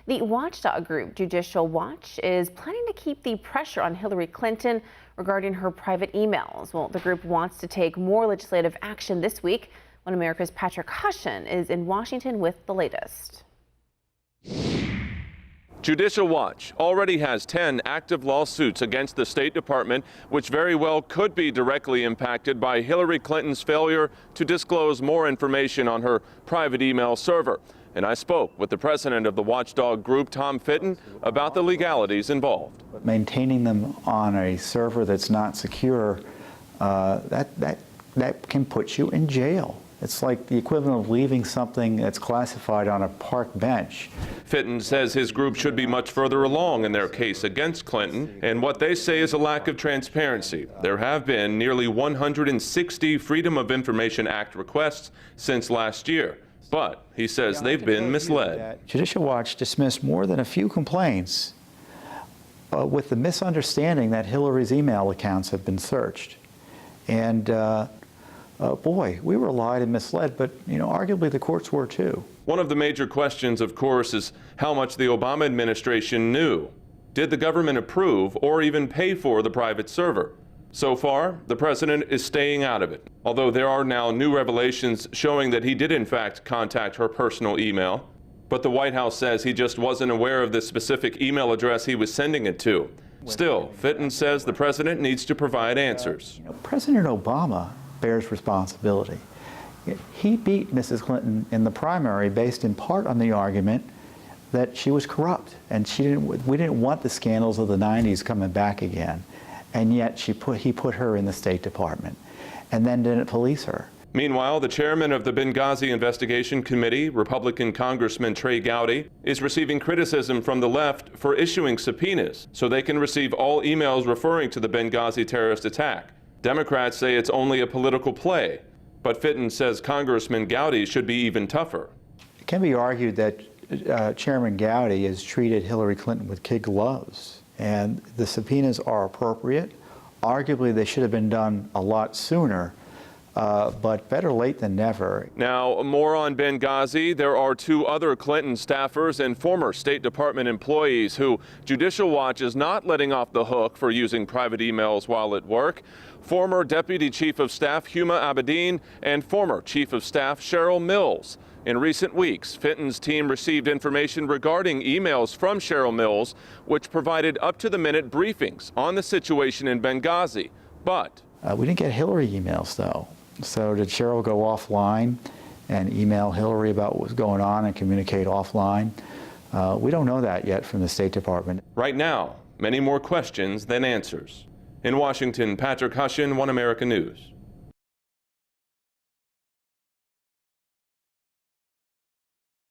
The watchdog group Judicial Watch is planning to keep the pressure on Hillary Clinton regarding her private emails. Well, the group wants to take more legislative action this week. One America's Patrick Hushin is in Washington with the latest. Judicial Watch already has 10 active lawsuits against the State Department, which very well could be directly impacted by Hillary Clinton's failure to disclose more information on her private email server. And I spoke with the president of the watchdog group, Tom Fitton, about the legalities involved. Maintaining them on a server that's not secure, that can put you in jail. It's like the equivalent of leaving something that's classified on a park bench. Fitton says his group should be much further along in their case against Clinton, and what they say is a lack of transparency. There have been nearly 160 Freedom of Information Act requests since last year, but he says they've been misled. Judicial Watch dismissed more than a few complaints with the misunderstanding that Hillary's email accounts have been searched. And boy, we were lied and misled, but arguably the courts were too. One of the major questions, of course, is how much the Obama administration knew. Did the government approve or even pay for the private server? So far, the president is staying out of it, although there are now new revelations showing that he did in fact contact her personal email. But the White House says he just wasn't aware of the specific email address he was sending it to. Still, Fitton says the president needs to provide answers. President Obama bears responsibility. He beat Mrs. Clinton in the primary based in part on the argument that she was corrupt, and we didn't want the scandals of the 90s coming back again. And yet he put her in the State Department and then didn't police her. Meanwhile, the chairman of the Benghazi Investigation Committee, Republican Congressman Trey Gowdy, is receiving criticism from the left for issuing subpoenas so they can receive all emails referring to the Benghazi terrorist attack. Democrats say it's only a political play, but Fitton says Congressman Gowdy should be even tougher. It can be argued that Chairman Gowdy has treated Hillary Clinton with kid gloves, and the subpoenas are appropriate. Arguably, they should have been done a lot sooner. But better late than never. Now, more on Benghazi. There are two other Clinton staffers and former State Department employees who Judicial Watch is not letting off the hook for using private emails while at work. Former Deputy Chief of Staff Huma Abedin and former Chief of Staff Cheryl Mills. In recent weeks, Fitton's team received information regarding emails from Cheryl Mills, which provided up-to-the-minute briefings on the situation in Benghazi. But we didn't get Hillary emails, though. So did Cheryl go offline and email Hillary about what was going on and communicate offline? We don't know that yet from the State Department. Right now, many more questions than answers. In Washington, Patrick Hushin, One America News.